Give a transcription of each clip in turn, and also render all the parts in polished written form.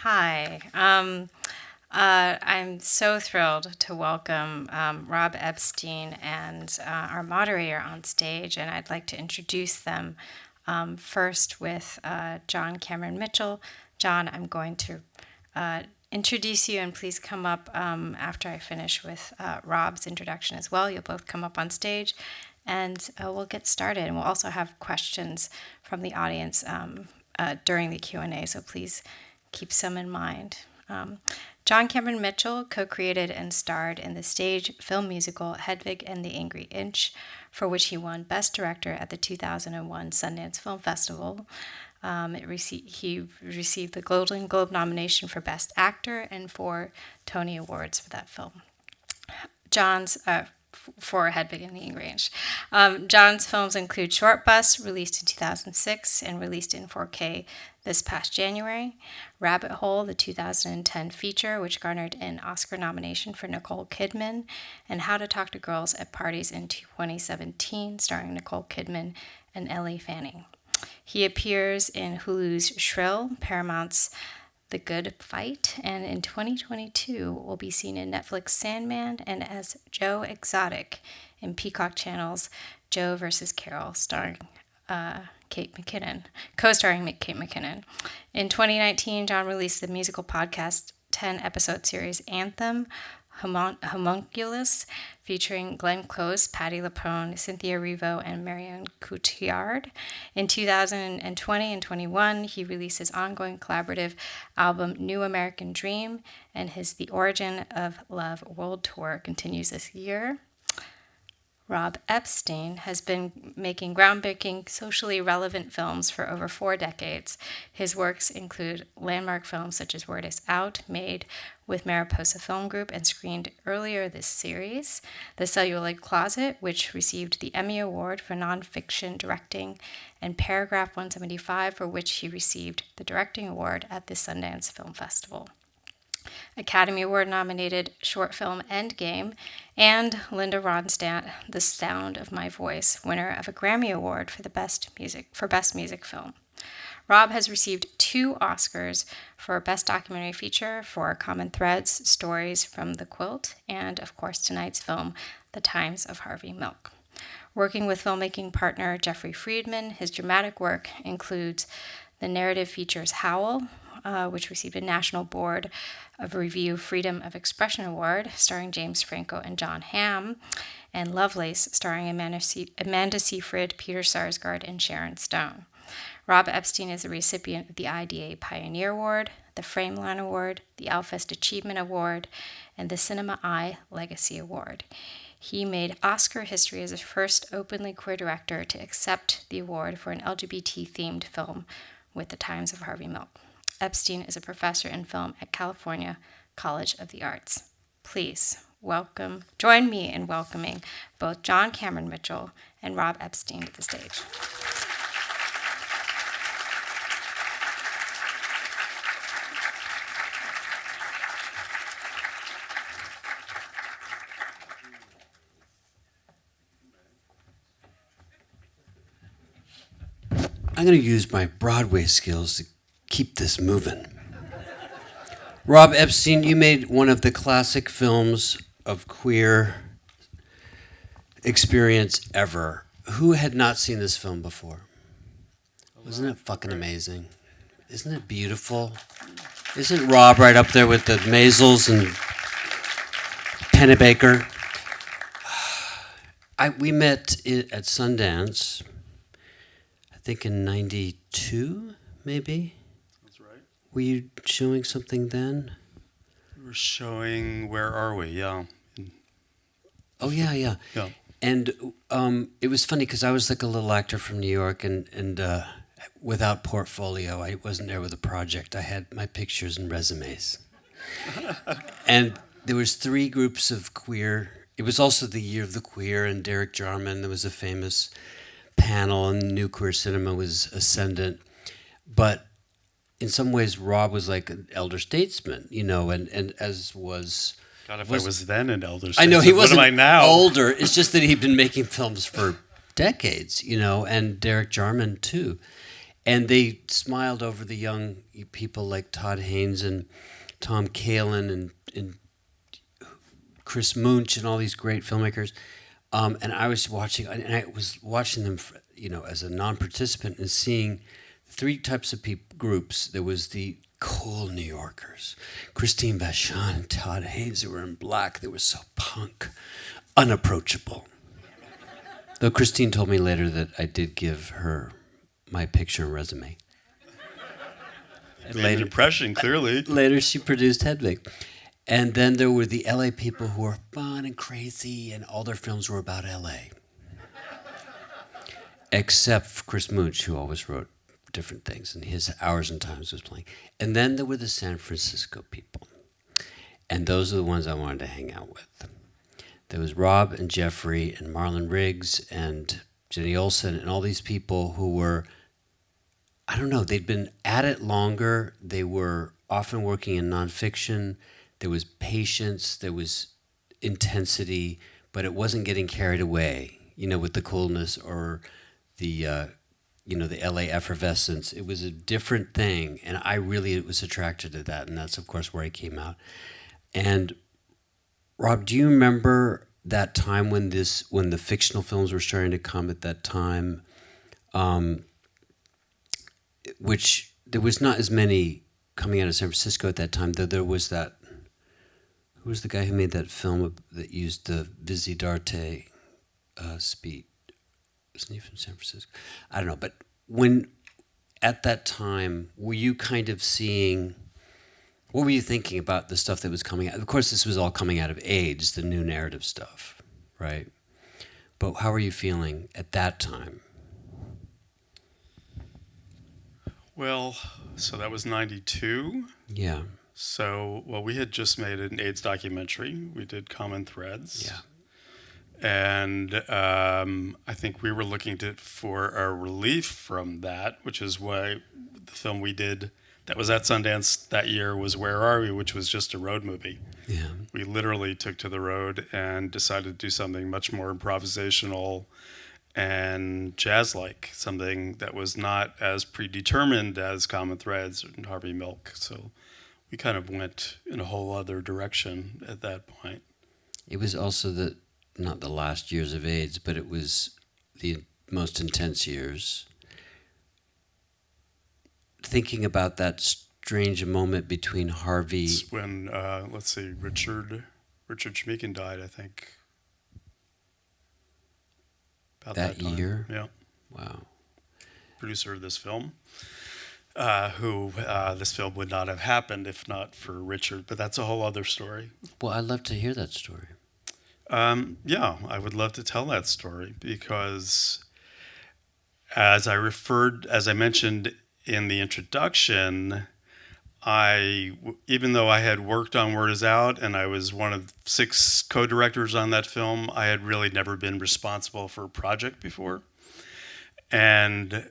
Hi. I'm so thrilled to welcome Rob Epstein and our moderator on stage, and I'd like to introduce them first with John Cameron Mitchell. John, I'm going to introduce you, and please come up after I finish with Rob's introduction as well. You'll both come up on stage, and we'll get started. And we'll also have questions from the audience during the Q&A, so please keep some in mind. John Cameron Mitchell co-created and starred in the stage film musical Hedwig and the Angry Inch, for which he won Best Director at the 2001 Sundance Film Festival. He received the Golden Globe nomination for Best Actor and 4 Tony Awards for that film. For Hedwig and the Angry Inch. John's films include Short Bus, released in 2006 and released in 4K this past January, Rabbit Hole, the 2010 feature, which garnered an Oscar nomination for Nicole Kidman, and How to Talk to Girls at Parties in 2017, starring Nicole Kidman and Ellie Fanning. He appears in Hulu's Shrill, Paramount's The Good Fight, and in 2022 will be seen in Netflix Sandman and as Joe Exotic in Peacock Channel's Joe vs. Carol, co-starring Kate McKinnon. In 2019, John released the musical podcast 10-episode series Anthem, Homunculus, featuring Glenn Close, Patti LuPone, Cynthia Erivo, and Marion Cotillard. In 2020 and 21, he released his ongoing collaborative album New American Dream, and his The Origin of Love World Tour continues this year. Rob Epstein has been making groundbreaking, socially relevant films for over 4 decades. His works include landmark films such as Word Is Out, made with Mariposa Film Group and screened earlier this series, The Celluloid Closet, which received the Emmy Award for Nonfiction Directing, and Paragraph 175, for which he received the Directing Award at the Sundance Film Festival. Academy Award nominated short film Endgame, and Linda Ronstadt, The Sound of My Voice, winner of a Grammy Award for Best Music Film. Rob has received 2 Oscars for Best Documentary Feature for Common Threads, Stories from the Quilt, and, of course, tonight's film, The Times of Harvey Milk. Working with filmmaking partner Jeffrey Friedman, his dramatic work includes the narrative features Howl, which received a National Board of Review Freedom of Expression Award, starring James Franco and John Hamm, and Lovelace, starring Amanda Seyfried, Peter Sarsgaard, and Sharon Stone. Rob Epstein is a recipient of the IDA Pioneer Award, the Frameline Award, the Alfest Achievement Award, and the Cinema Eye Legacy Award. He made Oscar history as the first openly queer director to accept the award for an LGBT-themed film with the Times of Harvey Milk. Epstein is a professor in film at California College of the Arts. Please join me in welcoming both John Cameron Mitchell and Rob Epstein to the stage. I'm going to use my Broadway skills to keep this moving. Rob Epstein, you made one of the classic films of queer experience ever. Who had not seen this film before? Wasn't it fucking amazing? Isn't it beautiful? Isn't Rob right up there with the Maisels and Pennebaker? We met at Sundance, I think in 92, maybe? That's right. Were you showing something then? We were showing Where Are We? Yeah. Oh, yeah. Yeah. And it was funny because I was like a little actor from New York, and without portfolio, I wasn't there with a project. I had my pictures and resumes. And there was 3 groups of queer. It was also the year of the queer, and Derek Jarman, there was a famous panel, and New Queer Cinema was ascendant. But in some ways, Rob was like an elder statesman, and as was... God, if I was then an elder statesman, I know he wasn't what am I now? older. It's just that he'd been making films for decades, and Derek Jarman too. And they smiled over the young people like Todd Haynes and Tom Kalin and Chris Munch and all these great filmmakers. And I was watching them, as a non-participant and seeing three types of groups. There was the cool New Yorkers, Christine Vachon and Todd Haynes, who were in black. They were so punk, unapproachable. Though Christine told me later that I did give her my picture and resume. Made an impression, clearly. Later, she produced Hedwig. And then there were the LA people who were fun and crazy, and all their films were about LA. Except for Chris Munch, who always wrote different things, and his Hours and Times was playing. And then there were the San Francisco people. And those are the ones I wanted to hang out with. There was Rob and Jeffrey and Marlon Riggs and Jenny Olsen and all these people who were, I don't know, they'd been at it longer. They were often working in nonfiction. There was patience, there was intensity, but it wasn't getting carried away, with the coolness or the, the LA effervescence. It was a different thing, and I really was attracted to that, and that's, of course, where I came out. And Rob, do you remember that time when the fictional films were starting to come at that time, which there was not as many coming out of San Francisco at that time, though there was that. Who was the guy who made that film that used the Visidarte speed? Isn't he from San Francisco? I don't know. But at that time, were you kind of seeing, what were you thinking about the stuff that was coming out? Of course, this was all coming out of AIDS, the new narrative stuff, right? But how were you feeling at that time? Well, so that was 92. Yeah. So, we had just made an AIDS documentary. We did Common Threads. Yeah. And I think we were looking for a relief from that, which is why the film we did that was at Sundance that year was Where Are We?, which was just a road movie. Yeah. We literally took to the road and decided to do something much more improvisational and jazz-like, something that was not as predetermined as Common Threads and Harvey Milk. So we kind of went in a whole other direction at that point. It was also not the last years of AIDS, but it was the most intense years. Thinking about that strange moment between Harvey... It's when, Richard Schmeeken died, I think. About that time. year? Yeah. Wow. Producer of this film. This film would not have happened if not for Richard, but that's a whole other story. Well, I'd love to hear that story. Yeah, I would love to tell that story because as I mentioned in the introduction, even though I had worked on Word Is Out and I was one of 6 co-directors on that film, I had really never been responsible for a project before. And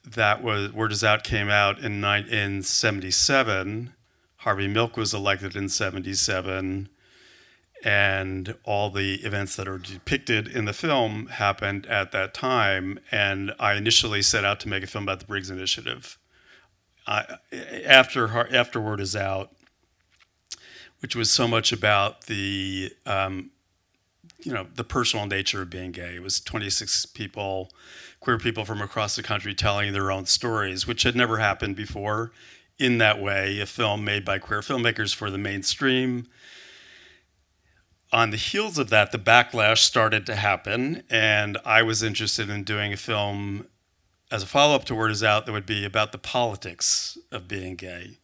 that was Word Is Out came out in 77. Harvey Milk was elected in 77. And all the events that are depicted in the film happened at that time. And I initially set out to make a film about the Briggs Initiative. After Word Is Out, which was so much about the personal nature of being gay. It was 26 people, queer people from across the country telling their own stories, which had never happened before in that way, a film made by queer filmmakers for the mainstream. On the heels of that, the backlash started to happen, and I was interested in doing a film as a follow-up to Word Is Out that would be about the politics of being gay,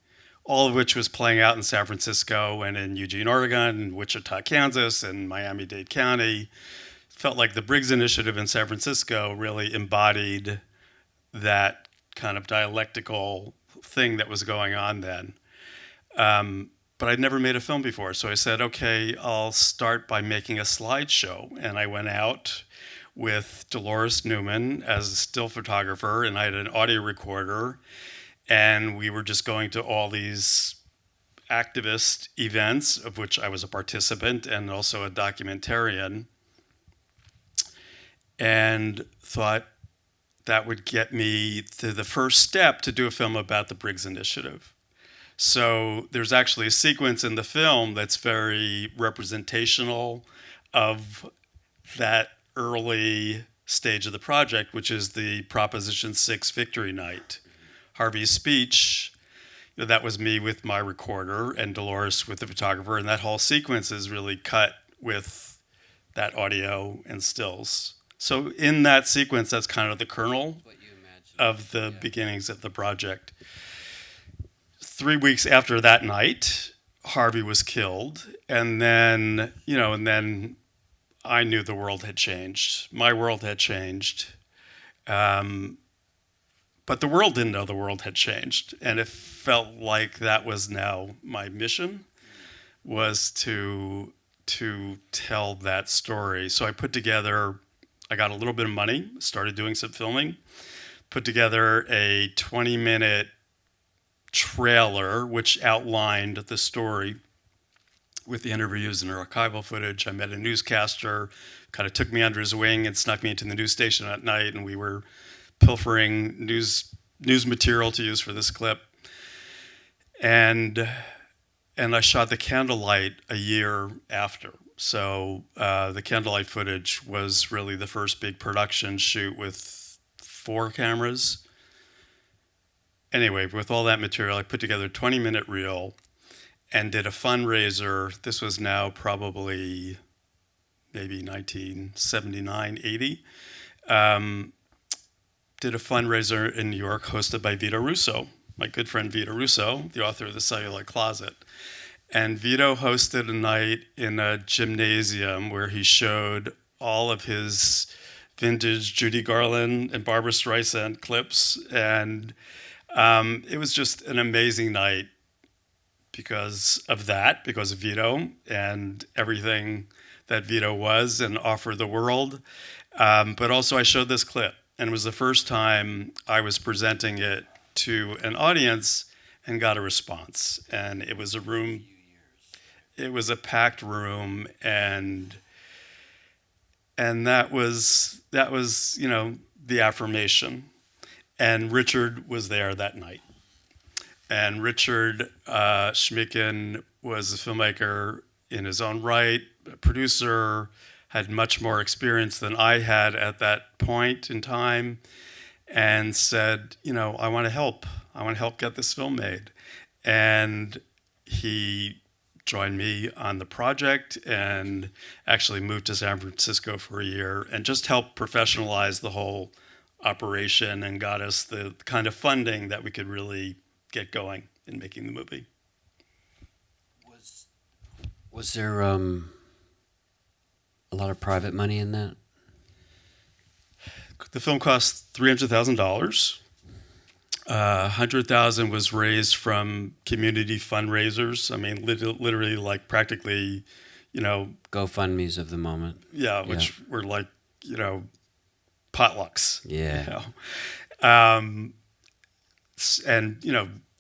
all of which was playing out in San Francisco and in Eugene, Oregon, and Wichita, Kansas, and Miami-Dade County. It felt like the Briggs Initiative in San Francisco really embodied that kind of dialectical thing that was going on then. But I'd never made a film before, so I said, okay, I'll start by making a slideshow. And I went out with Dolores Newman as a still photographer, and I had an audio recorder, and we were just going to all these activist events, of which I was a participant and also a documentarian, and thought, that would get me to the first step to do a film about the Briggs Initiative. So there's actually a sequence in the film that's very representational of that early stage of the project, which is the Proposition 6 victory night. Harvey's speech, that was me with my recorder and Dolores with the photographer, and that whole sequence is really cut with that audio and stills. So in that sequence, that's kind of the kernel of the beginnings of the project. 3 weeks after that night, Harvey was killed, and then I knew the world had changed. My world had changed. But the world didn't know the world had changed. And it felt like that was now my mission, was to tell that story. So I got a little bit of money, started doing some filming, put together a 20-minute trailer which outlined the story with the interviews and archival footage. I met a newscaster, kind of took me under his wing and snuck me into the news station at night, and we were pilfering news material to use for this clip. And I shot the candlelight a year after. So the candlelight footage was really the first big production shoot with 4 cameras. Anyway, with all that material, I put together a 20-minute reel and did a fundraiser. This was now probably maybe 1979, 80. Did a fundraiser in New York hosted by Vito Russo, my good friend Vito Russo, the author of The Celluloid Closet. And Vito hosted a night in a gymnasium where he showed all of his vintage Judy Garland and Barbra Streisand clips. And it was just an amazing night because of Vito and everything that Vito was and offered the world. But also I showed this clip, and it was the first time I was presenting it to an audience and got a response. And it was a packed room, and that was the affirmation. And Richard was there that night. And Richard Schmicken was a filmmaker in his own right, a producer, had much more experience than I had at that point in time, and said, I want to help. I want to help get this film made. And he joined me on the project and actually moved to San Francisco for a year and just helped professionalize the whole operation and got us the kind of funding that we could really get going in making the movie. Was there a lot of private money in that? The film cost $300,000. $100,000 was raised from community fundraisers. I mean, literally, like practically, GoFundMes of the moment. Yeah, which were like, potlucks. Yeah. And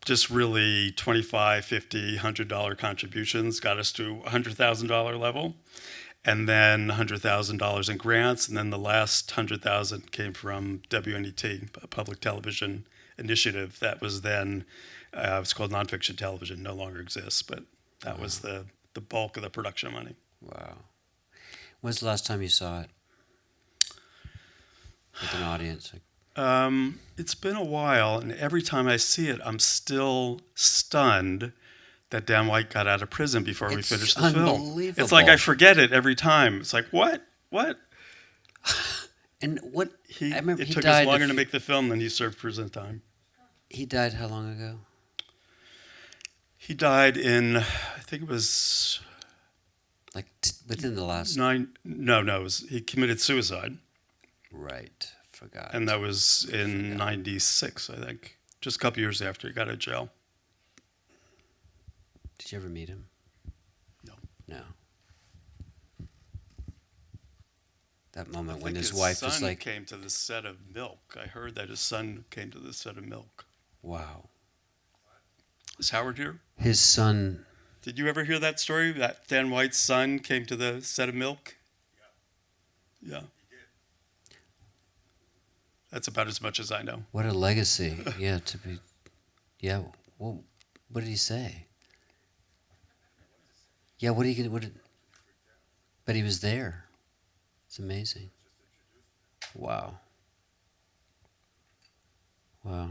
just really $25, $50, $100 contributions got us to $100,000 level, and then $100,000 in grants, and then the last $100,000 came from WNET, a public television initiative that was then it was called Nonfiction Television, no longer exists, but that was the bulk of the production money. Wow. When's the last time you saw it with an audience? It's been a while, and every time I see it, I'm still stunned that Dan White got out of prison before we finished the film. Unbelievable. It's like I forget it every time. It's like, what? And what? I remember it he took died us longer to make the film than he served prison time. He died how long ago? He died in, I think it was like within the last 9. No, he committed suicide. Right. Forgot. And that was in 96, I think. Just a couple years after he got out of jail. Did you ever meet him? No. That moment when his wife was like... came to the set of Milk. I heard that his son came to the set of Milk. Wow. Is Howard here? His son... Did you ever hear that story? That Dan White's son came to the set of Milk? Yeah. That's about as much as I know. What a legacy. Yeah, to be. Yeah. Well, what did he say? Yeah. What are you gonna? But he was there. It's amazing. Wow. Wow.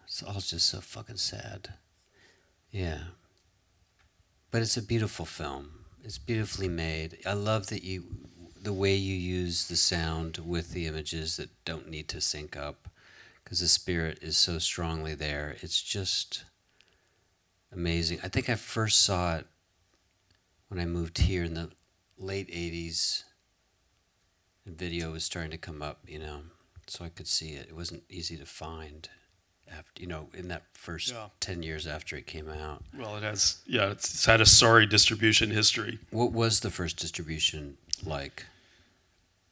It's all just so fucking sad. Yeah. But it's a beautiful film. It's beautifully made. I love that the way you use the sound with the images that don't need to sync up, because the spirit is so strongly there. It's just amazing. I think I first saw it when I moved here in the late 80s. And video was starting to come up, so I could see it. It wasn't easy to find after, in that first 10 years after it came out. Well, it's had a sorry distribution history. What was the first distribution like?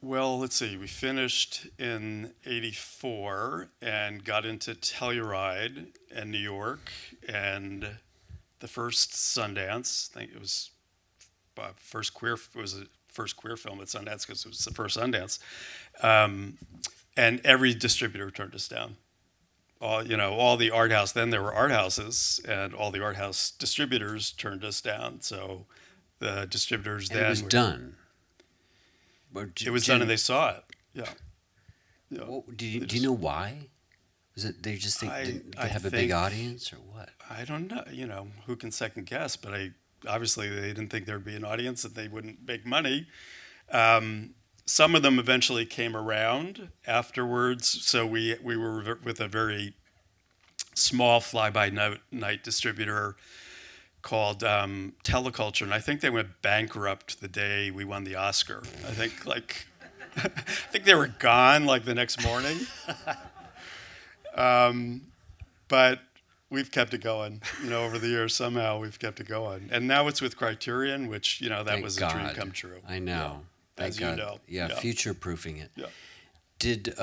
Well, let's see. We finished in '84 and got into Telluride in New York, and the first Sundance. I think it was first queer. It was the first queer film at Sundance because it was the first Sundance, and every distributor turned us down. All the art house. Then there were art houses, and all the art house distributors turned us down. So the distributors and then it was done. It was done, and they saw it. Yeah. Well, do you know why? Was it they just think didn't have a big audience or what? I don't know. Who can second guess? But obviously they didn't think there'd be an audience, that they wouldn't make money. Some of them eventually came around afterwards. So we were with a very small fly-by-night distributor called Teleculture, and I think they went bankrupt the day we won the Oscar. I think they were gone the next morning. But we've kept it going, over the years. Somehow we've kept it going, and now it's with Criterion, which that Thank was God. a dream come true. I know. As you know. Yeah, future-proofing it. Yeah. Did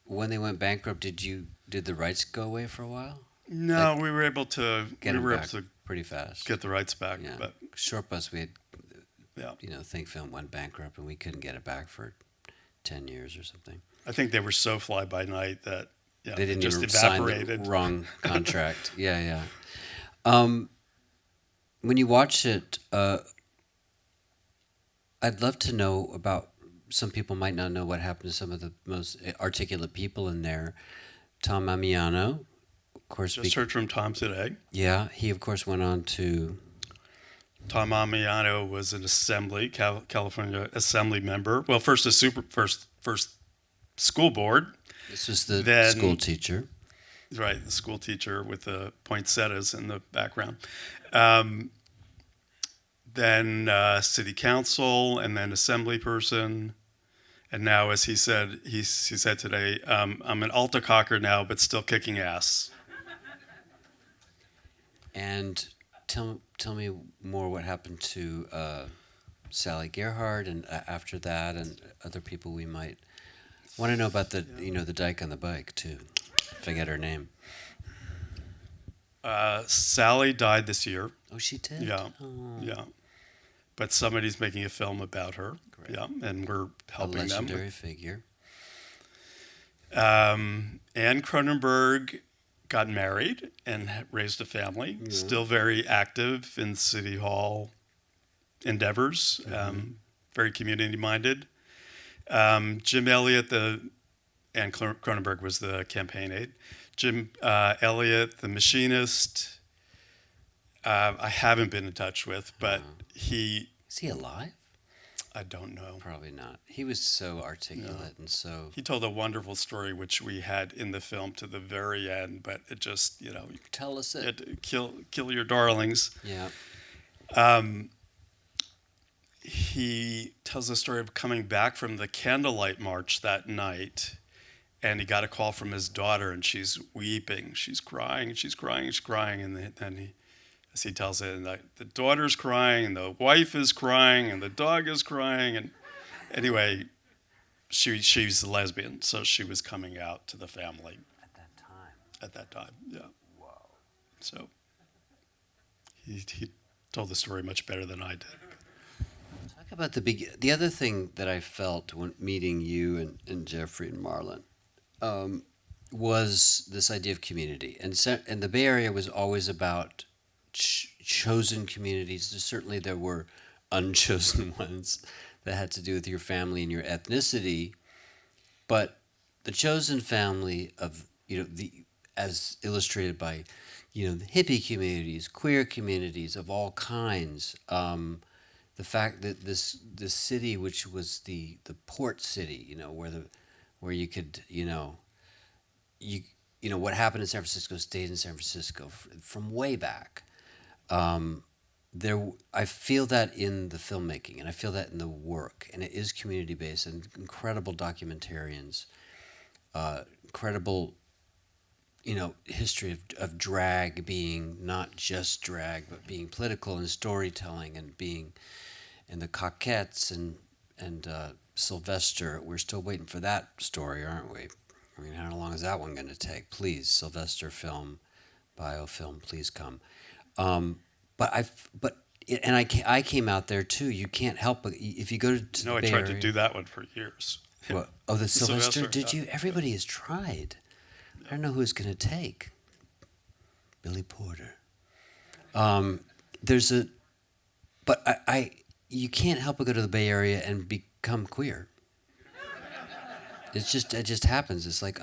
when they went bankrupt, did the rights go away for a while? No, we were able to Get pretty fast. Get the rights back. Yeah. But Short Bus, we had, Think Film went bankrupt and we couldn't get it back for 10 years or something. I think they were so fly by night that they didn't just even evaporated. sign the wrong contract. Yeah. When you watch it, I'd love to know about. Some people might not know what happened to some of the most articulate people in there. Tom Amiano, of course. Just heard from Tom today. Yeah, he of course went on to. Tom Amiano was an California Assembly member. Well, first school board. This was the school teacher. Right, the school teacher with the poinsettias in the background. Then city council, and then assembly person. And now, as he said today, I'm an alta cocker now, but still kicking ass. And tell me more what happened to Sally Gerhardt, and after that, and other people we might want to know about the dyke on the bike too. Forget her name. Sally died this year. Oh, she did? Yeah. Oh. Yeah. But somebody's making a film about her. Great. Yeah, and we're helping them. A legendary figure. Anne Cronenberg got married and raised a family. Yeah. Still very active in City Hall endeavors. Very community-minded. Jim Elliott, Anne Cronenberg was the campaign aide. Jim Elliott, the machinist, I haven't been in touch with, but is he alive? I don't know. Probably not. He was so articulate and so. He told a wonderful story, which we had in the film to the very end, but it just tell us it. Kill your darlings. Yeah. He tells the story of coming back from the candlelight march that night, and he got a call from his daughter, and she's weeping, she's crying, and then as he tells it, and the daughter's crying, and the wife is crying, and the dog is crying, and anyway, she's a lesbian, so she was coming out to the family at that time. Yeah. Wow. So he told the story much better than I did. Talk about the other thing that I felt when meeting you and Jeffrey and Marlon was this idea of community, and the Bay Area was always about chosen communities. Certainly, there were unchosen ones that had to do with your family and your ethnicity, but the chosen family of the as illustrated by the hippie communities, queer communities of all kinds. The fact that this city, which was the port city, where you could what happened in San Francisco stayed in San Francisco from way back. I feel that in the filmmaking, and I feel that in the work, and it is community based, and incredible documentarians, incredible history of drag being not just drag, but being political and storytelling and the Coquettes and Sylvester. We're still waiting for that story, aren't we? I mean, how long is that one going to take? Please, Sylvester film, biofilm, please come. I came out there too. You can't help but if you go to I Bay tried Area, to do that one for years. What? Oh, the Sylvester? Did yeah. you? Everybody has tried. I don't know who it's going to take. Billy Porter. You can't help but go to the Bay Area and become queer. It just happens. It's like,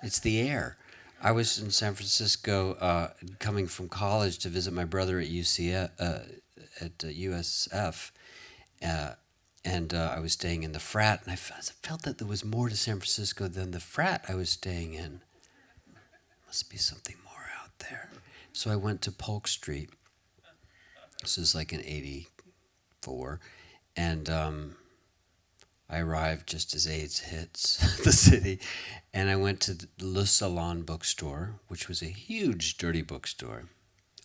it's the air. I was in San Francisco coming from college to visit my brother at USF. And I was staying in the frat, and I felt that there was more to San Francisco than the frat I was staying in. Must be something more out there. So I went to Polk Street. This is like in '84, and I arrived just as AIDS hits the city, and I went to the Le Salon bookstore, which was a huge, dirty bookstore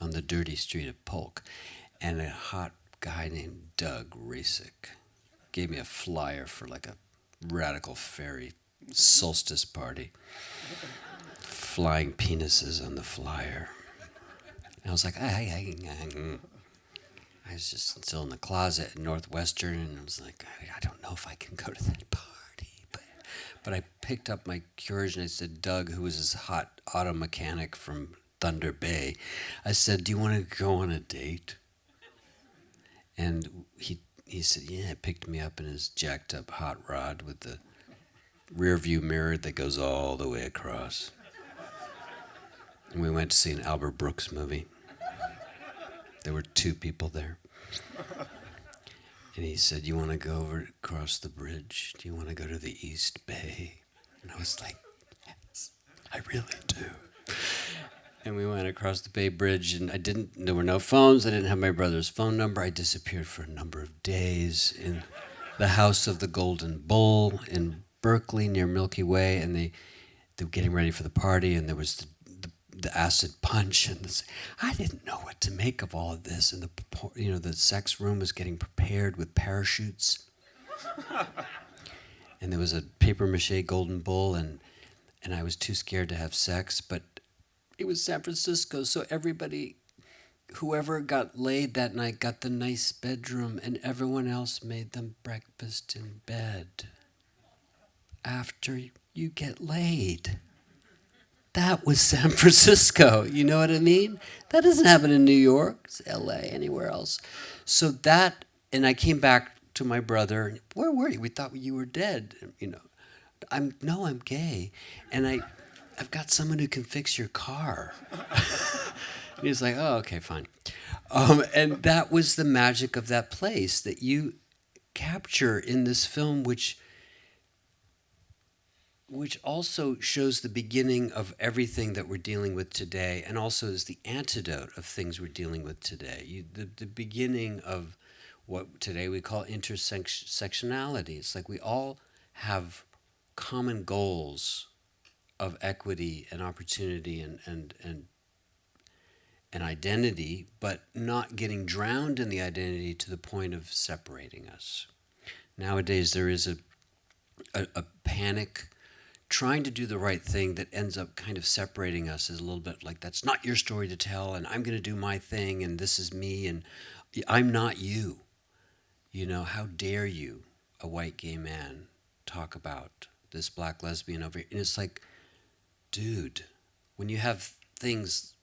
on the dirty street of Polk, and a hot guy named Doug Rasick gave me a flyer for like a radical fairy solstice party. Flying penises on the flyer. And I was like, I was just still in the closet at Northwestern, and I was like, I don't know if I can go to that party. But I picked up my courage and I said, Doug, who was this hot auto mechanic from Thunder Bay, I said, do you want to go on a date? And he said, yeah, picked me up in his jacked up hot rod with the rear view mirror that goes all the way across. And we went to see an Albert Brooks movie. There were 2 people there. And he said, you want to go over across the bridge? Do you want to go to the East Bay? And I was like, yes, I really do. And we went across the Bay Bridge, and there were no phones. I didn't have my brother's phone number. I disappeared for a number of days in the House of the Golden Bull in Berkeley near Milky Way, and they were getting ready for the party, and there was the acid punch, and I didn't know what to make of all of this, and the sex room was getting prepared with parachutes, and there was a papier-mâché golden bull, and I was too scared to have sex, but it was San Francisco, so whoever got laid that night got the nice bedroom, and everyone else made them breakfast in bed after you get laid. That was San Francisco, you know what I mean? That doesn't happen in New York, it's LA, anywhere else. So and I came back to my brother, where were you? We thought you were dead, I'm gay, and I've got someone who can fix your car. And he's like, oh, okay, fine. And that was the magic of that place that you capture in this film, which also shows the beginning of everything that we're dealing with today, and also is the antidote of things we're dealing with today. The beginning of what today we call intersectionality. It's like we all have common goals of equity and opportunity and identity, but not getting drowned in the identity to the point of separating us. Nowadays there is a panic trying to do the right thing that ends up kind of separating us, is a little bit like, that's not your story to tell, and I'm going to do my thing, and this is me, and I'm not you. you know, how dare you, a white gay man, talk about this black lesbian over here? And it's like, dude, when you have things,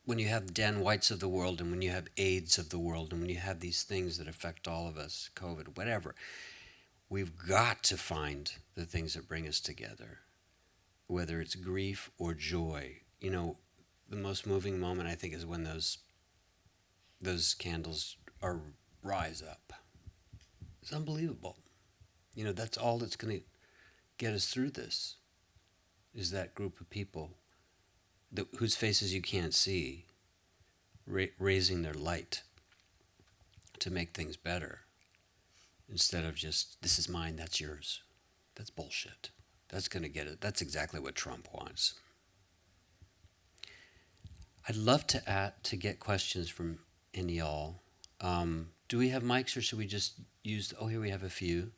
when you have Dan Whites of the world, and when you have AIDS of the world, and when you have these things that affect all of us, COVID, whatever, we've got to find the things that bring us together, whether it's grief or joy. You know, the most moving moment, I think, is when those candles rise up. It's unbelievable. You know, that's all that's going to get us through this, is that group of people whose faces you can't see, raising their light to make things better, instead of just, this is mine, that's yours. That's bullshit. That's going to get it. That's exactly what Trump wants. I'd love to get questions from any y'all. Do we have mics, or should we just use, oh, here we have a few.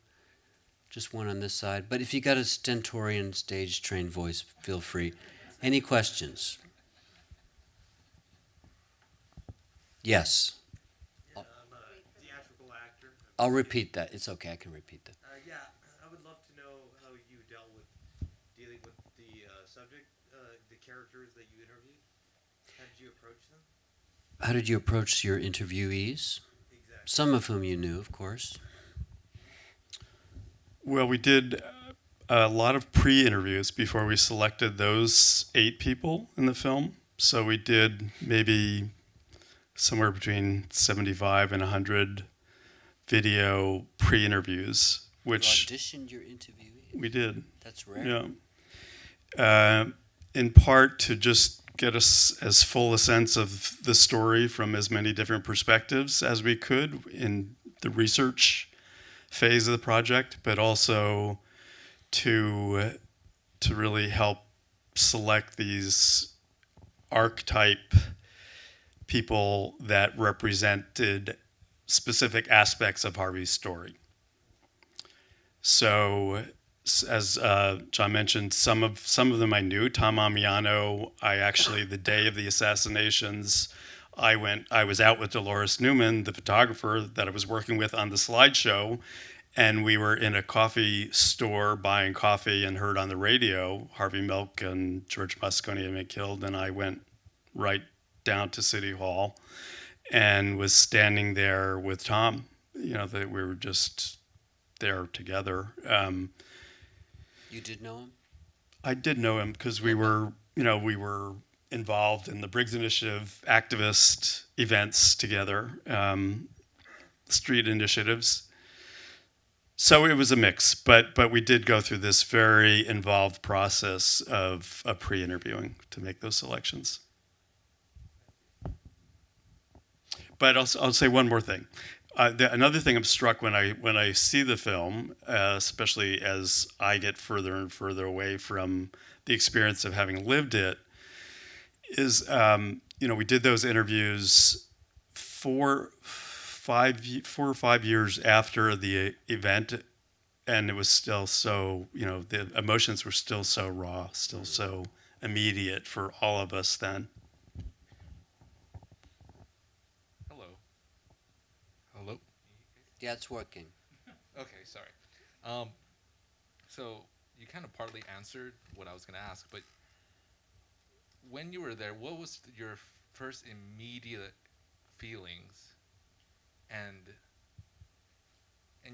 Just one on this side. But if you got a stentorian stage-trained voice, feel free. Any questions? Yes. Yeah, I'm a theatrical actor. I'll repeat that. It's okay, I can repeat that. Yeah, I would love to know how you dealt with dealing with the subject, the characters that you interviewed. How did you approach them? How did you approach your interviewees? Exactly. Some of whom you knew, of course. Well, we did a lot of pre-interviews before we selected those 8 people in the film. So we did maybe somewhere between 75 and 100 video pre-interviews, which You auditioned your interviewee? we did. That's rare. Yeah. In part to just get us as full a sense of the story from as many different perspectives as we could in the research phase of the project, but also to really help select these archetype people that represented specific aspects of Harvey's story. So, as John mentioned, some of them I knew. Tom Amiano, I actually, the day of the assassinations, I was out with Dolores Newman, the photographer that I was working with on the slideshow, and we were in a coffee store buying coffee and heard on the radio Harvey Milk and George Moscone had been killed, and I went right down to City Hall and was standing there with Tom. You know, that we were just there together. You did know him? I did know him because we were involved in the Briggs Initiative activist events together, street initiatives. So it was a mix, but we did go through this very involved process of pre-interviewing to make those selections. But I'll say one more thing. Another thing I'm struck when I see the film, especially as I get further and further away from the experience of having lived it, is we did those interviews 4 or 5 years after the event, and it was still so, the emotions were still so raw, still so immediate for all of us then. Hello? Yeah, it's working. Okay, sorry. So you kind of partly answered what I was going to ask, but when you were there, what was your first immediate feelings? And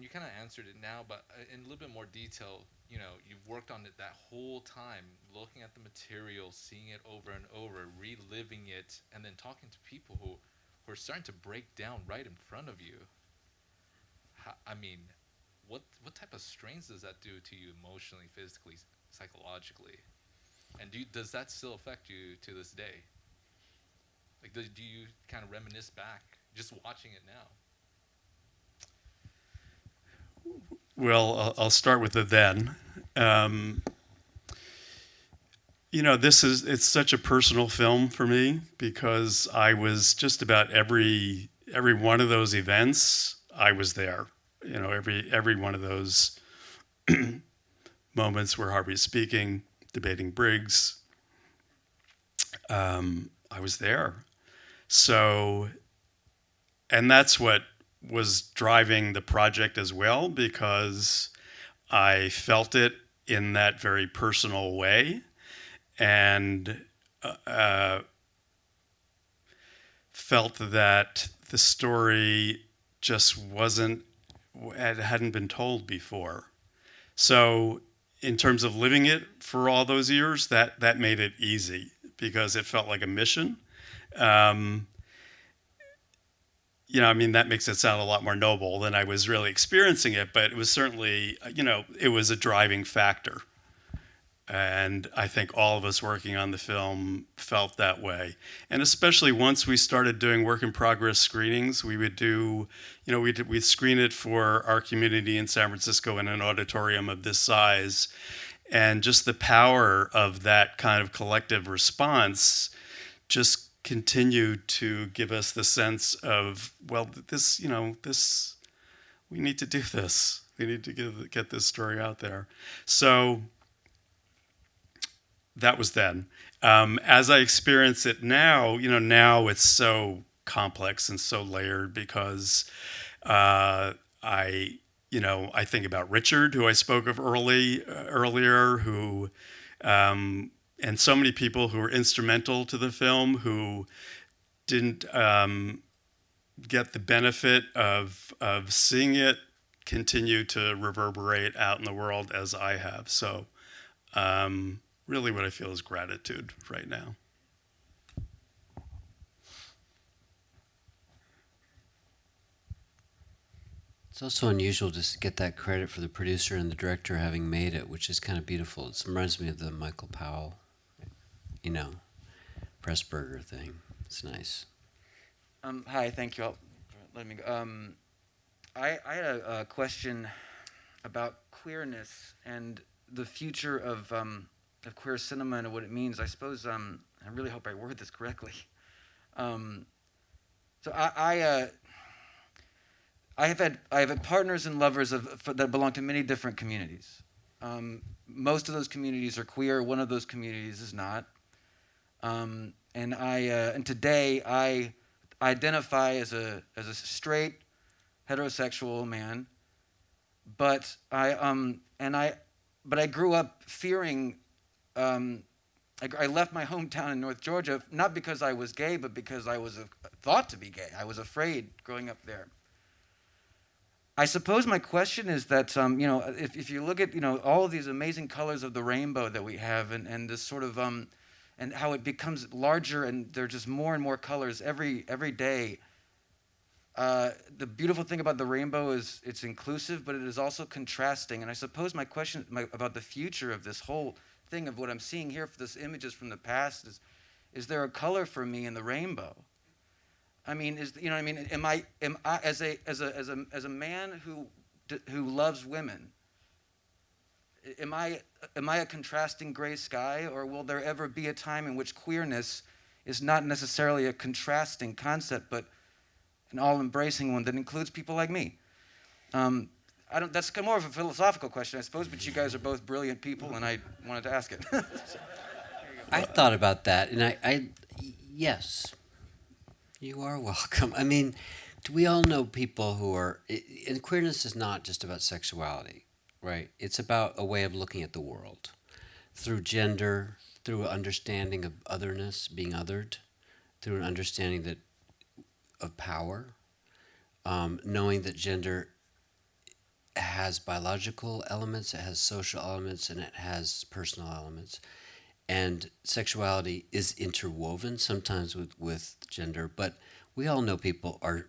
you kind of answered it now, but in a little bit more detail, you've worked on it that whole time, looking at the material, seeing it over and over, reliving it, and then talking to people who are starting to break down right in front of you. What type of strains does that do to you emotionally, physically, psychologically? And does that still affect you to this day? Like, do you kind of reminisce back, just watching it now? Well, I'll start with the then. It's such a personal film for me because I was just about every one of those events, I was there. Every one of those moments where Harvey's speaking, debating Briggs, I was there. So, and that's what was driving the project as well, because I felt it in that very personal way, and felt that the story just hadn't been told before. So in terms of living it for all those years, that made it easy, because it felt like a mission. I mean, that makes it sound a lot more noble than I was really experiencing it, but it was certainly, it was a driving factor. And I think all of us working on the film felt that way. And especially once we started doing work in progress screenings, we would do, we'd screen it for our community in San Francisco in an auditorium of this size. And just the power of that kind of collective response just continued to give us the sense of, well, this, we need to do this. We need to get this story out there. So that was then. As I experience it now, now it's so complex and so layered, because I think about Richard, who I spoke of earlier, who, and so many people who were instrumental to the film who didn't get the benefit of seeing it continue to reverberate out in the world as I have. So really what I feel is gratitude right now. It's also unusual to get that credit for the producer and the director having made it, which is kind of beautiful. It reminds me of the Michael Powell, Pressburger thing. It's nice. Hi, thank you all for letting me go. I had a question about queerness and the future of queer cinema and what it means. I suppose I really hope I word this correctly. So I have had partners and lovers that belong to many different communities. Most of those communities are queer. One of those communities is not. And today I identify as a straight heterosexual man, but I grew up fearing. I left my hometown in North Georgia, not because I was gay, but because I was thought to be gay. I was afraid growing up there. I suppose my question is that, if you look at, all of these amazing colors of the rainbow that we have, and this sort of, and how it becomes larger, and there are just more and more colors every day. The beautiful thing about the rainbow is it's inclusive, but it is also contrasting. And I suppose my question about the future of this whole thing of what I'm seeing here for this images from the past is there a color for me in the rainbow? I mean, am I as a man who loves women, am I a contrasting gray sky, or will there ever be a time in which queerness is not necessarily a contrasting concept, but an all-embracing one that includes people like me? That's more of a philosophical question, I suppose, but you guys are both brilliant people, and I wanted to ask it. I thought about that, and yes, you are welcome. I mean, we all know people who are, and queerness is not just about sexuality, right? It's about a way of looking at the world through gender, through an understanding of otherness, being othered, through an understanding of power, knowing that gender has biological elements, it has social elements, and it has personal elements. And sexuality is interwoven sometimes with gender, but we all know people, our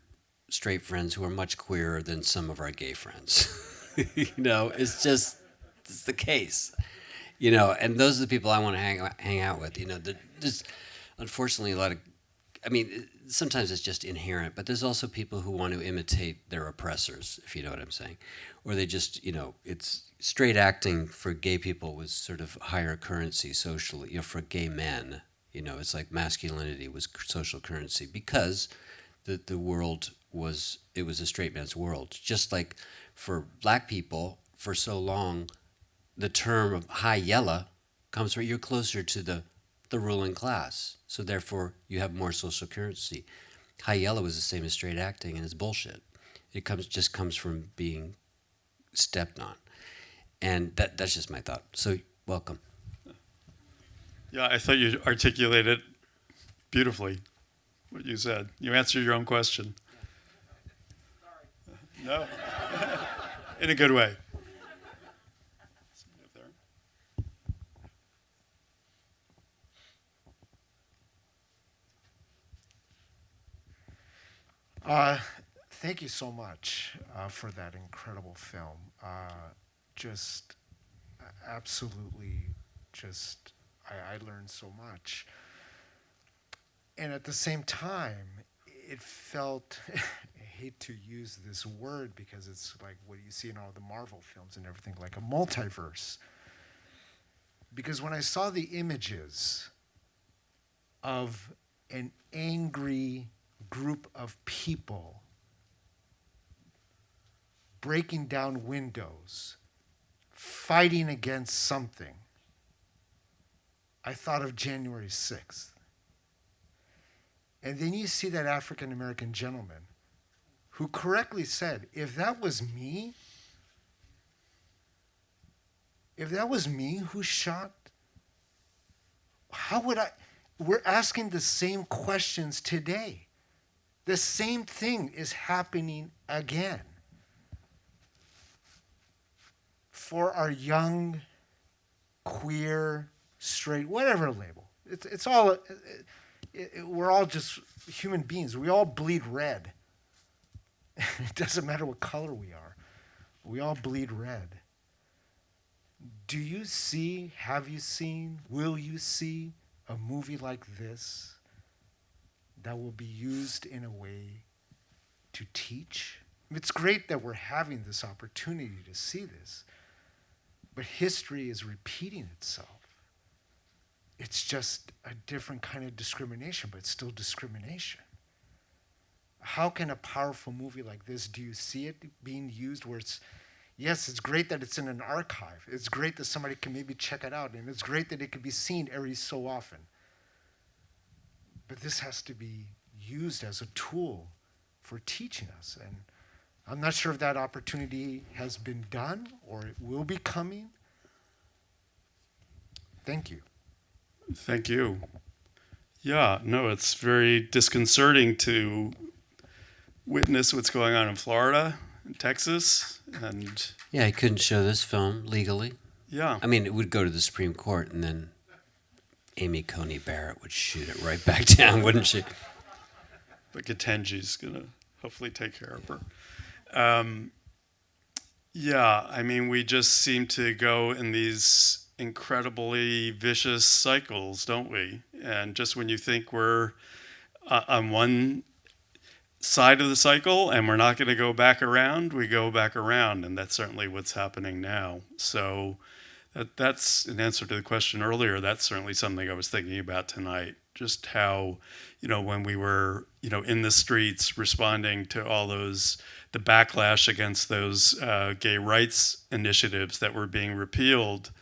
straight friends, who are much queerer than some of our gay friends. It's the case. And those are the people I want to hang out with. There's unfortunately a lot of, sometimes it's just inherent, but there's also people who want to imitate their oppressors, if you know what I'm saying. Or they just, it's straight acting for gay people was sort of higher currency socially, for gay men. It's like masculinity was social currency because the world was a straight man's world. Just like for black people, for so long, the term of high yella comes from you're closer to the ruling class. So therefore, you have more social currency. High yellow is the same as straight acting, and it's bullshit. It comes from being stepped on, and that's just my thought. So welcome. Yeah, I thought you articulated beautifully what you said. You answered your own question. No, in a good way. Thank you so much for that incredible film. Just absolutely, just I learned so much. And at the same time, it felt, I hate to use this word because it's like what you see in all the Marvel films and everything, like a multiverse. Because when I saw the images of an angry group of people breaking down windows, fighting against something, I thought of January 6th. And then you see that African American gentleman who correctly said, if that was me who shot, how would I? We're asking the same questions today. The same thing is happening again. For our young, queer, straight, whatever label. It's all, we're all just human beings. We all bleed red. It doesn't matter what color we are. We all bleed red. Do you see, have you seen, will you see a movie like this that will be used in a way to teach? It's great that we're having this opportunity to see this, but history is repeating itself. It's just a different kind of discrimination, but it's still discrimination. How can a powerful movie like this, do you see it being used where it's, yes, it's great that it's in an archive. It's great that somebody can maybe check it out, and it's great that it can be seen every so often. But this has to be used as a tool for teaching us. And I'm not sure if that opportunity has been done or it will be coming. Thank you. Thank you. Yeah, no, it's very disconcerting to witness what's going on in Florida and Texas. And Yeah, he couldn't show this film legally. yeah, I mean, it would go to the Supreme Court, and then Amy Coney Barrett would shoot it right back down, wouldn't she? but Katenji's going to hopefully take care of her. Yeah, I mean, we just seem to go in these incredibly vicious cycles, don't we? And just when you think we're on one side of the cycle and we're not going to go back around, we go back around, and that's certainly what's happening now. So that's an answer to the question earlier. That's certainly something I was thinking about tonight, just how, when we were, in the streets responding to all those, the backlash against those gay rights initiatives that were being repealed,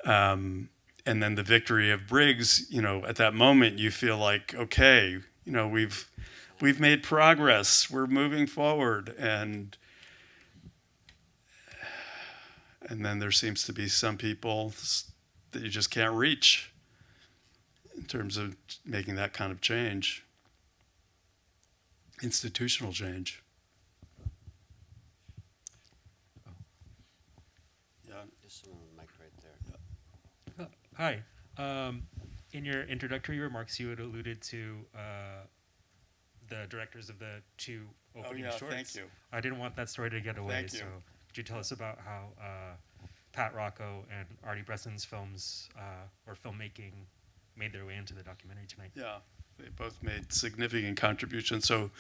and then the victory of Briggs, at that moment you feel like, okay, we've made progress, we're moving forward, and then there seems to be some people that you just can't reach in terms of making that kind of change, institutional change. Yeah. Just someone with a mic right there. Hi. In your introductory remarks, you had alluded to the directors of the two opening shorts. Thank you. I didn't want that story to get away, Thank you. so could you tell us about how Pat Rocco and Artie Bresson's films or filmmaking made their way into the documentary tonight? Yeah, they both made significant contributions. So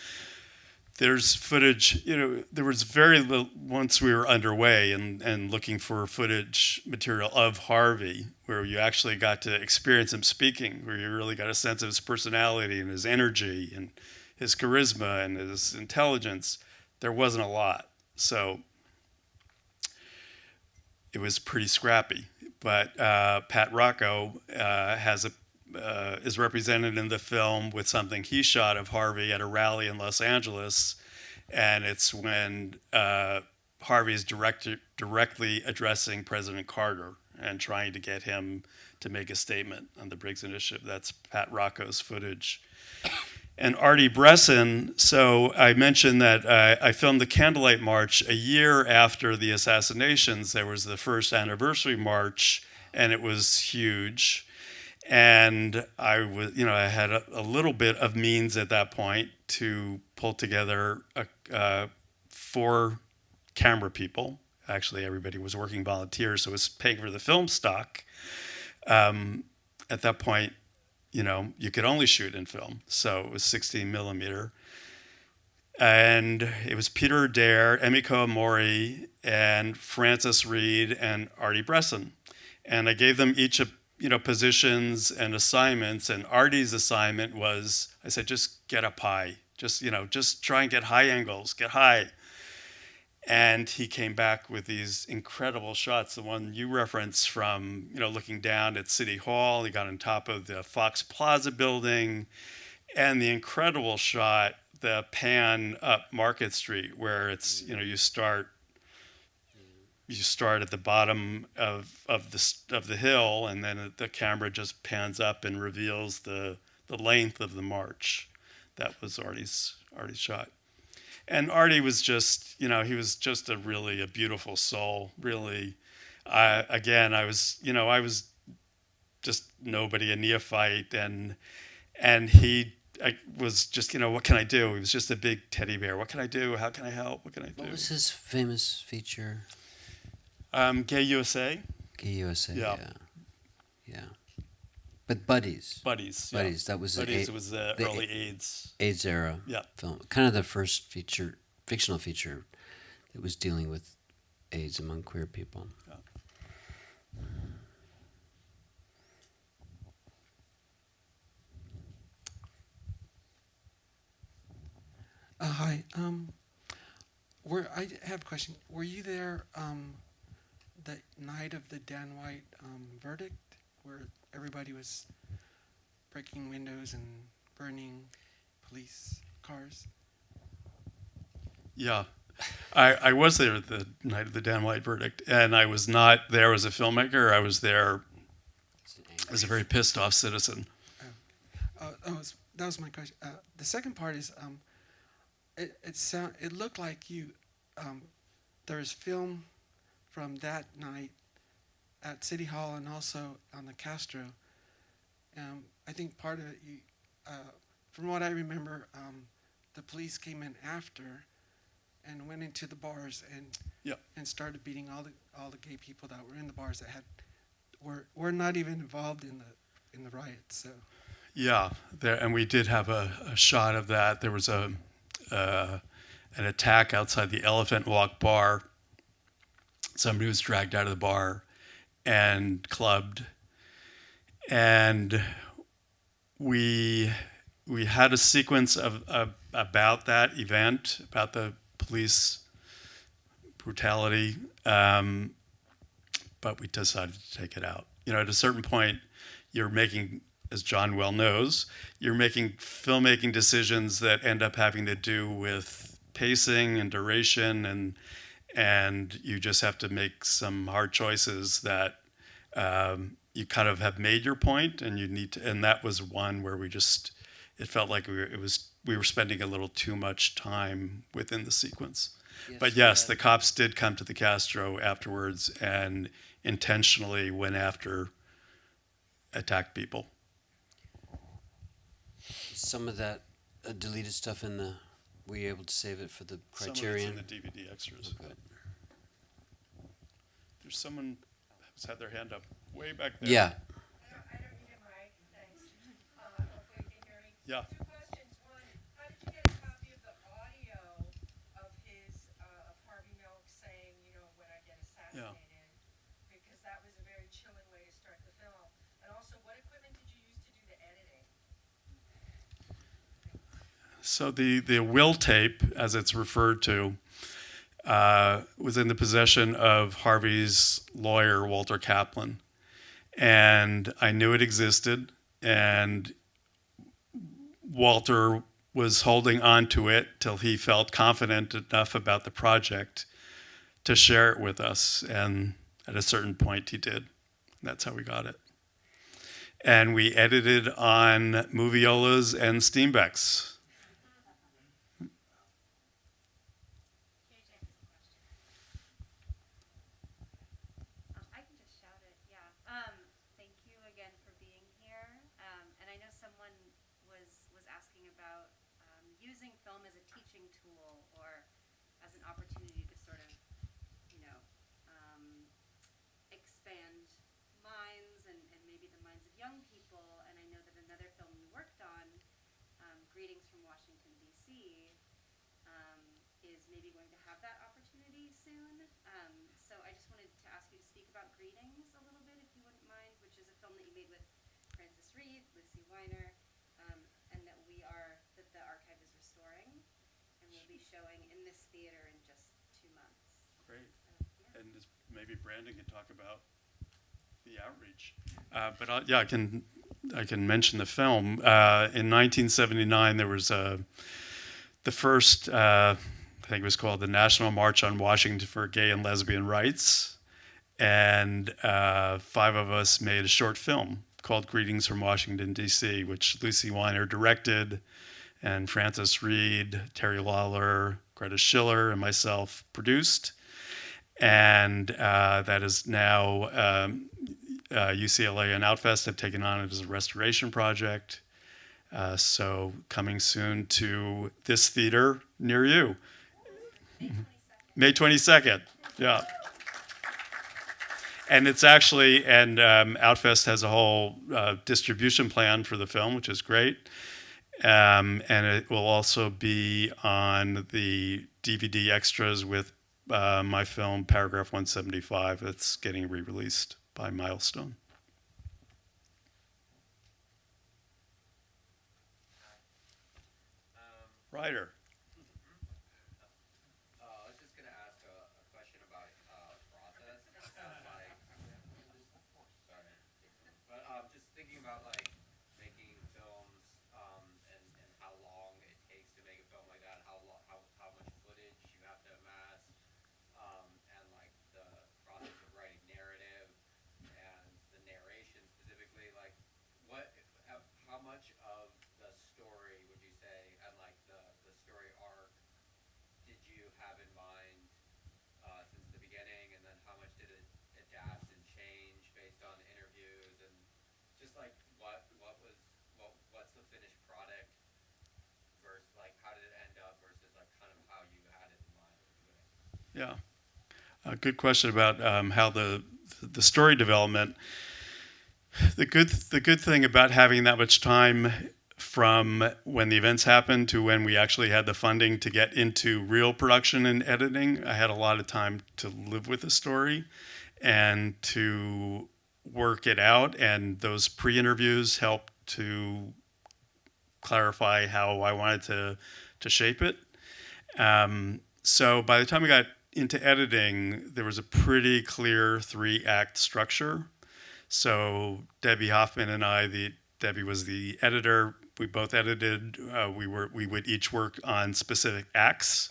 there's footage, there was very little, once we were underway and looking for footage material of Harvey, where you actually got to experience him speaking, where you really got a sense of his personality and his energy and his charisma and his intelligence. There wasn't a lot. So it was pretty scrappy. But Pat Rocco is represented in the film with something he shot of Harvey at a rally in Los Angeles, and it's when Harvey is directly addressing President Carter and trying to get him to make a statement on the Briggs Initiative. That's Pat Rocco's footage. And Artie Bresson, so I mentioned that I filmed the Candlelight March a year after the assassinations. There was the first anniversary march, and it was huge. And I was, I had a little bit of means at that point to pull together 4 camera people. Actually, everybody was working volunteers, so it was paying for the film stock. At that point, you could only shoot in film, so it was 16 millimeter. And it was Peter Adair, Emiko Amori, and Francis Reed, and Artie Bresson. And I gave them each positions and assignments, and Artie's assignment was, I said, just get up high. Just try and get high angles, get high. And he came back with these incredible shots. The one you referenced from, looking down at City Hall. He got on top of the Fox Plaza building. And the incredible shot, the pan up Market Street, where it's, you start at the bottom of the hill, and then the camera just pans up and reveals the length of the march. That was Artie's shot. And Artie was just, he was just a beautiful soul. Really, I was just nobody, a neophyte, and he was just, what can I do? He was just a big teddy bear. What can I do? How can I help? What can I do? What was his famous feature? Gay USA. Gay USA. Yeah. Yeah. But Buddies. Buddies. Yeah. Yeah. Buddies. That was Buddies. It was the early AIDS era. Yeah. Film. Kind of the first fictional feature that was dealing with AIDS among queer people. Yeah. Hi. I have a question. Were you there the night of the Dan White verdict, where everybody was breaking windows and burning police cars? Yeah. I was there the night of the Dan White verdict, and I was not there as a filmmaker. I was there as a very pissed off citizen. That was my question. The second part is, it looked like there's film from that night at City Hall and also on the Castro. I think part of it, from what I remember, the police came in after and went into the bars and started beating all the gay people that were in the bars that were not even involved in the riots. So. Yeah, and we did have a shot of that. There was an attack outside the Elephant Walk bar. Somebody was dragged out of the bar and clubbed, and we had a sequence of about that event, about the police brutality, but we decided to take it out. At a certain point, you're making, as John well knows, you're making filmmaking decisions that end up having to do with pacing and duration, and you just have to make some hard choices that you kind of have made your point, and you need to. And that was one where it felt like we were spending a little too much time within the sequence. Yes, but yes, the cops did come to the Castro afterwards and intentionally went after, attacked people. Some of that deleted stuff were you able to save it for the Criterion? Some of it's in the DVD extras. Okay. There's someone who's had their hand up way back there. Yeah. I don't need a mic, thanks. Hopefully you can hear me. Yeah. Two questions. One, how did you get a copy of the audio of Harvey Milk saying, when I get assassinated? Yeah. Because that was a very chilling way to start the film. And also, what equipment did you use to do the editing? So the will tape, as it's referred to, was in the possession of Harvey's lawyer, Walter Kaplan. And I knew it existed, and Walter was holding on to it till he felt confident enough about the project to share it with us. And at a certain point, he did. That's how we got it. And we edited on moviolas and Steenbecks. I can just shout it, yeah. Thank you again for being here. And I know someone was asking about using film as a teaching tool or as an opportunity to sort of, you know, expand minds and maybe the minds of young people. And I know that another film you worked on, Greetings from Washington, D.C., is maybe going to have that opportunity soon. So I just wanted to ask you to speak about Greetings a little bit, if you wouldn't mind, which is a film that you made with Frances Reed, Lucy Weiner, and that the archive is restoring, and will be showing in this theater in just 2 months. Great. So, yeah. And maybe Brandon can talk about the outreach. But I can mention the film. In 1979, there was the first, I think it was called the National March on Washington for Gay and Lesbian Rights. And 5 of us made a short film called Greetings from Washington, D.C., which Lucy Weiner directed, and Frances Reed, Terry Lawler, Greta Schiller, and myself produced. And that is now UCLA and Outfest have taken on it as a restoration project. So coming soon to this theater near you. May 22nd, yeah. And it's actually, Outfest has a whole distribution plan for the film, which is great. And it will also be on the DVD extras with my film, Paragraph 175, that's getting re-released by Milestone. Ryder. I was just going to ask a question about process. Just thinking about making films and how long it takes to make a film like that, how much footage you have to amass, and the process of writing narrative and the narration specifically. How much of the story would you say, and the story arc, did you have in mind since the beginning, and then how much did it adapt and change based on interviews, and just what's the finished product versus how did it end up versus kind of how you had it in mind? Yeah, a good question about how the story development. The good thing about having that much time from when the events happened to when we actually had the funding to get into real production and editing, I had a lot of time to live with the story and to work it out. And those pre-interviews helped to clarify how I wanted to shape it. So by the time we got into editing, there was a pretty clear 3-act structure. So Debbie Hoffman and Debbie was the editor. We both edited. We would each work on specific acts.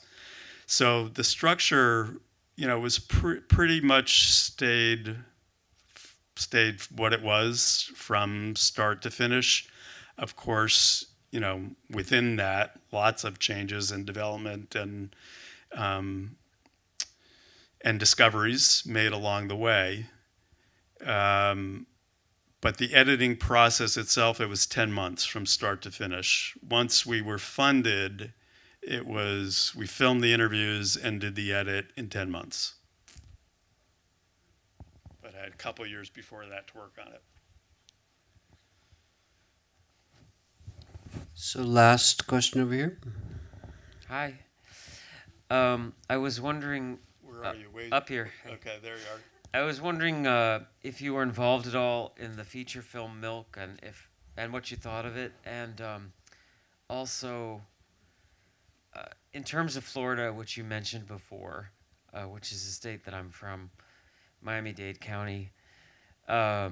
So the structure, was pretty much stayed what it was from start to finish. Of course, within that, lots of changes and development and discoveries made along the way. But the editing process itself, it was 10 months from start to finish. Once we were funded, we filmed the interviews and did the edit in 10 months. But I had a couple of years before that to work on it. So last question over here. Hi. I was wondering. Where are you? Wait. Up here. Okay, there you are. I was wondering if you were involved at all in the feature film Milk, and what you thought of it, and also in terms of Florida, which you mentioned before, which is the state that I'm from, Miami-Dade County. I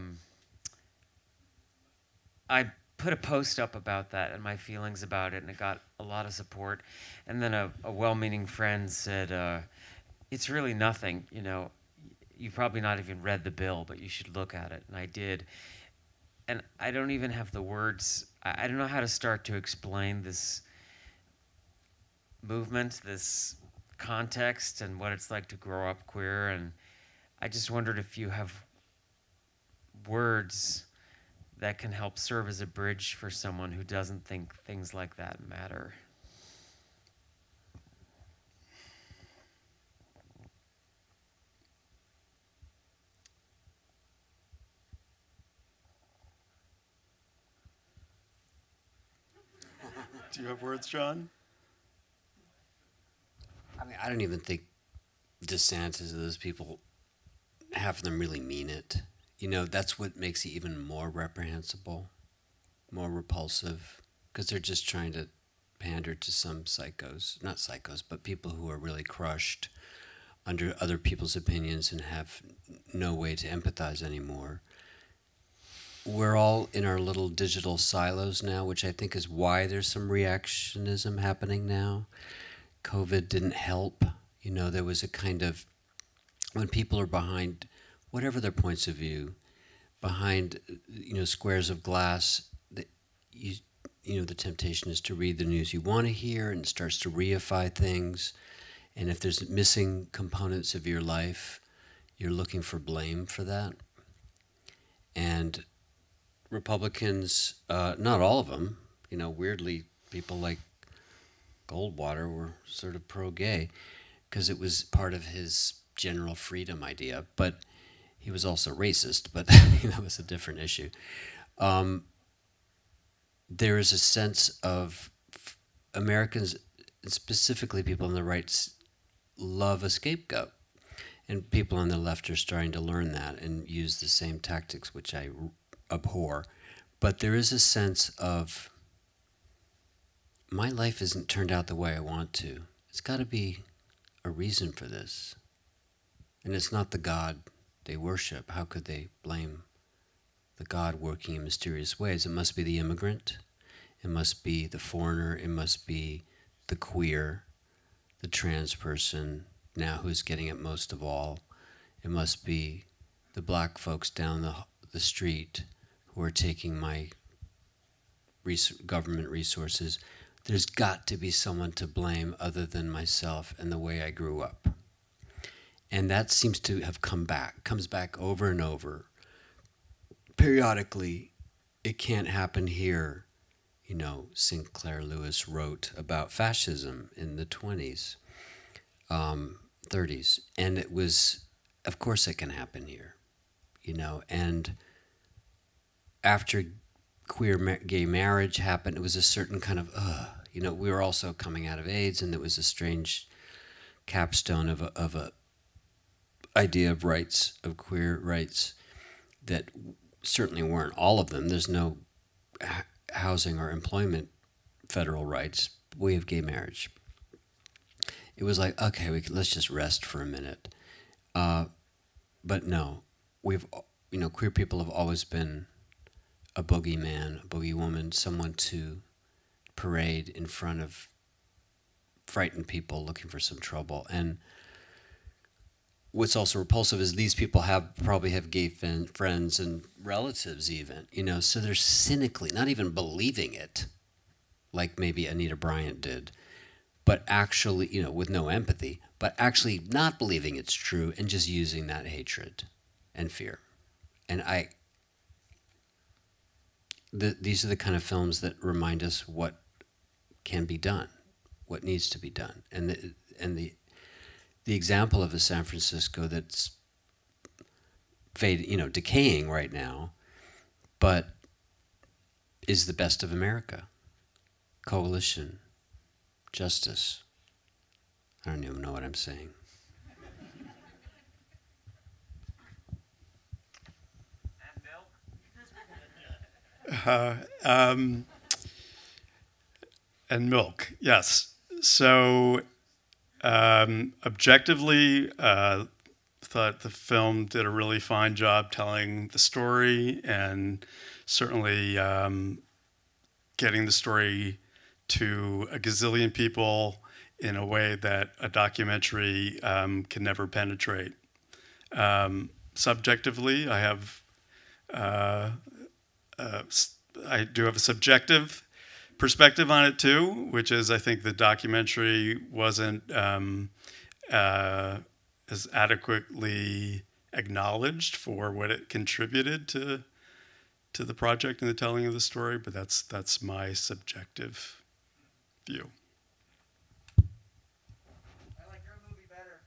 put a post up about that and my feelings about it, and it got a lot of support. And then a well-meaning friend said, it's really nothing, you know. You've probably not even read the bill, but you should look at it. And I did. And I don't even have the words. I don't know how to start to explain this movement, this context, and what it's like to grow up queer. And I just wondered if you have words that can help serve as a bridge for someone who doesn't think things like that matter. Do you have words, John? I mean, I don't even think DeSantis or those people, half of them really mean it. You know, that's what makes it even more reprehensible, more repulsive, because they're just trying to pander to some psychos, not psychos, but people who are really crushed under other people's opinions and have no way to empathize anymore. We're all in our little digital silos now, which I think is why there's some reactionism happening now. COVID didn't help. You know, there was a kind of, when people are behind, whatever their points of view, behind, you know, squares of glass, you know, the temptation is to read the news you want to hear, and it starts to reify things. And if there's missing components of your life, you're looking for blame for that. And Republicans, not all of them, you know, weirdly, people like Goldwater were sort of pro-gay because it was part of his general freedom idea, but he was also racist, but that was a different issue. There is a sense of Americans, specifically people on the right, love a scapegoat. And people on the left are starting to learn that and use the same tactics, which I abhor. But there is a sense of, my life isn't turned out the way I want to. It's got to be a reason for this. And it's not the God they worship. How could they blame the God working in mysterious ways? It must be the immigrant. It must be the foreigner. It must be the queer, the trans person, now who's getting it most of all. It must be the black folks down the street who are taking my government resources. There's got to be someone to blame other than myself and the way I grew up. And that seems to have comes back over and over. Periodically, it can't happen here. You know, Sinclair Lewis wrote about fascism in the 20s, 30s. And it was, of course it can happen here, you know. And after gay marriage happened, it was a certain kind of, you know, we were also coming out of AIDS, and it was a strange capstone of a idea of rights, of queer rights, that certainly weren't all of them. There's no housing or employment federal rights. We have gay marriage. It was like, okay, let's just rest for a minute. But no, queer people have always been a boogeyman, a boogie woman, someone to parade in front of frightened people looking for some trouble. And what's also repulsive is these people probably have gay friends and relatives even, you know, so they're cynically, not even believing it, like maybe Anita Bryant did, but actually, you know, with no empathy, but actually not believing it's true and just using that hatred and fear. And these are the kind of films that remind us what can be done, what needs to be done. And the example of a San Francisco that's decaying right now, but is the best of America. Coalition, justice. I don't even know what I'm saying. And milk, yes. So objectively, thought the film did a really fine job telling the story, and certainly getting the story to a gazillion people in a way that a documentary can never penetrate. Subjectively, I do have a subjective perspective on it too, which is I think the documentary wasn't as adequately acknowledged for what it contributed to the project and the telling of the story. But that's my subjective view. I like your movie better.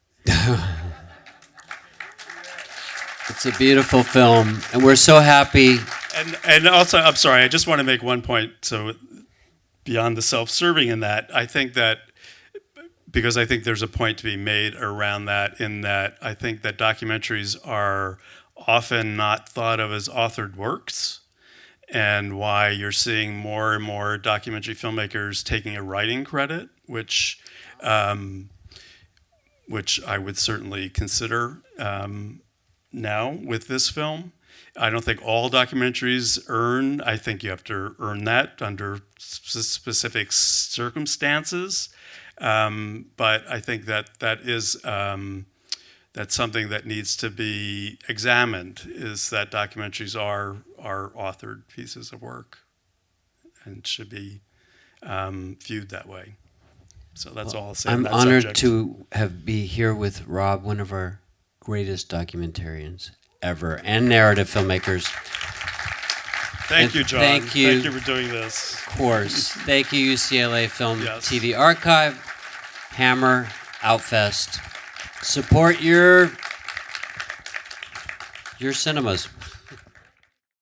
It's a beautiful film, and we're so happy. And also, I'm sorry, I just want to make one point. So beyond the self-serving in that, I think that, because I think there's a point to be made around that, in that I think that documentaries are often not thought of as authored works, and why you're seeing more and more documentary filmmakers taking a writing credit, which I would certainly consider now with this film. I don't think all documentaries earn. I think you have to earn that under specific circumstances. But I think that is that's something that needs to be examined. Is that documentaries are authored pieces of work, and should be viewed that way. So that's all I'll say. I'm on that honored subject. to be here with Rob, one of our greatest documentarians ever, and narrative filmmakers. Thank you, John. Thank you. Thank you for doing this. Of course. Thank you, UCLA Film Yes. TV Archive, Hammer, Outfest. Support your cinemas.